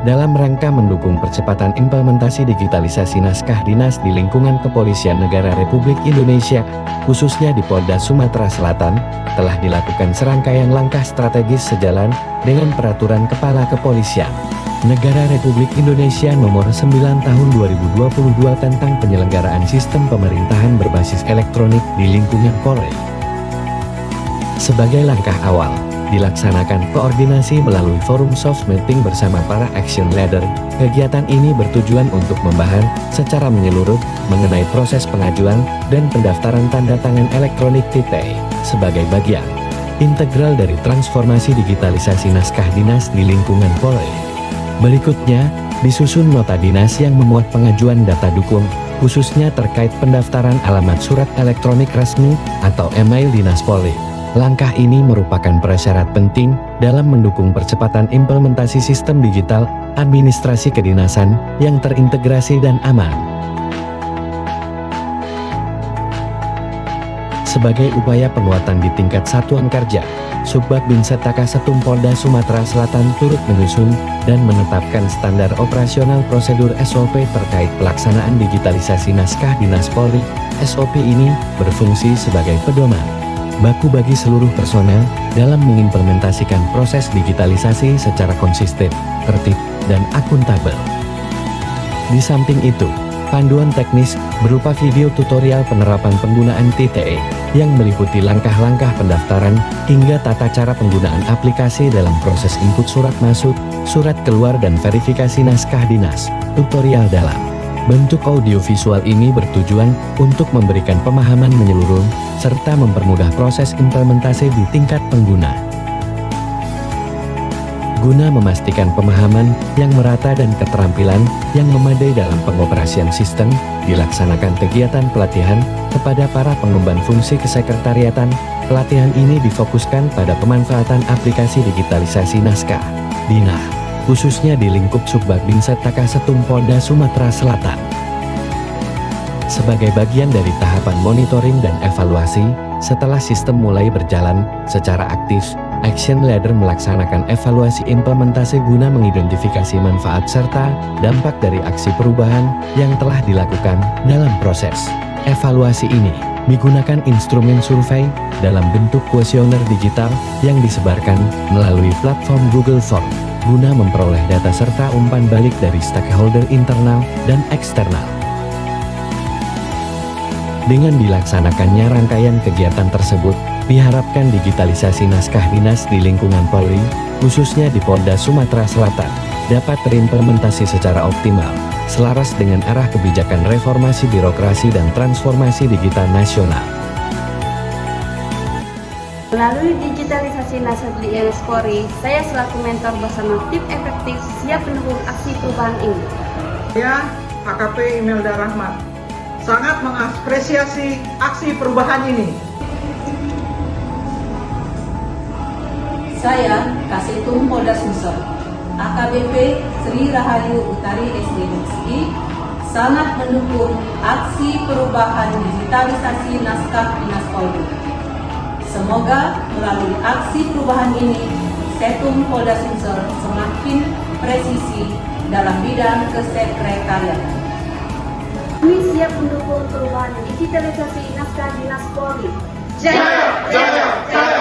dalam rangka mendukung percepatan implementasi digitalisasi naskah dinas di lingkungan Kepolisian Negara Republik Indonesia, khususnya di Polda Sumatera Selatan, telah dilakukan serangkaian langkah strategis sejalan dengan Peraturan Kepala Kepolisian Negara Republik Indonesia Nomor 9 Tahun 2022 tentang penyelenggaraan sistem pemerintahan berbasis elektronik di lingkungan Polri. Sebagai langkah awal, dilaksanakan koordinasi melalui forum soft meeting bersama para action leader. Kegiatan ini bertujuan untuk membahas secara menyeluruh mengenai proses pengajuan dan pendaftaran tanda tangan elektronik TTE sebagai bagian integral dari transformasi digitalisasi naskah dinas di lingkungan Polri. Berikutnya, disusun nota dinas yang memuat pengajuan data dukung, khususnya terkait pendaftaran alamat surat elektronik resmi atau email Dinas Polri. Langkah ini merupakan prasyarat penting dalam mendukung percepatan implementasi sistem digital administrasi kedinasan yang terintegrasi dan aman. Sebagai upaya penguatan di tingkat satuan kerja, Subbag Binsetaka Setum Polda Sumatera Selatan turut menyusun dan menetapkan standar operasional prosedur SOP terkait pelaksanaan digitalisasi naskah Dinas Polri. SOP ini berfungsi sebagai pedoman baku bagi seluruh personel dalam mengimplementasikan proses digitalisasi secara konsisten, tertib, dan akuntabel. Di samping itu, panduan teknis berupa video tutorial penerapan penggunaan TTE yang meliputi langkah-langkah pendaftaran hingga tata cara penggunaan aplikasi dalam proses input surat masuk, surat keluar dan verifikasi naskah dinas. Tutorial dalam bentuk audiovisual ini bertujuan untuk memberikan pemahaman menyeluruh serta mempermudah proses implementasi di tingkat pengguna. Guna memastikan pemahaman yang merata dan keterampilan yang memadai dalam pengoperasian sistem, dilaksanakan kegiatan pelatihan kepada para pengemban fungsi kesekretariatan. Pelatihan ini difokuskan pada pemanfaatan aplikasi digitalisasi naskah dinas, khususnya di lingkup Subbag Binsetaka Setum Polda Sumatera Selatan. Sebagai bagian dari tahapan monitoring dan evaluasi, setelah sistem mulai berjalan secara aktif, action leader melaksanakan evaluasi implementasi guna mengidentifikasi manfaat serta dampak dari aksi perubahan yang telah dilakukan dalam proses. Evaluasi ini menggunakan instrumen survei dalam bentuk kuesioner digital yang disebarkan melalui platform Google Form, guna memperoleh data serta umpan balik dari stakeholder internal dan eksternal. Dengan dilaksanakannya rangkaian kegiatan tersebut, diharapkan digitalisasi naskah dinas di lingkungan Polri, khususnya di Polda Sumatera Selatan, dapat terimplementasi secara optimal, selaras dengan arah kebijakan reformasi birokrasi dan transformasi digital nasional. Melalui digitalisasi naskah dinas Polri, saya selaku mentor bersama tim efektif siap mendukung aksi perubahan ini. Saya, AKP Imelda Rahmat, sangat mengapresiasi aksi perubahan ini. Saya, Kasetum Polda Sumsel, AKBP Sri Rahayu Utari SDMSI, sangat mendukung aksi perubahan digitalisasi naskah Dinas Polri. Semoga melalui aksi perubahan ini, Setum Polda Sumsel semakin presisi dalam bidang kesekretariatan. Kami siap mendukung perubahan digitalisasi naskah Dinas Polri. Jaya, jaya, jaya.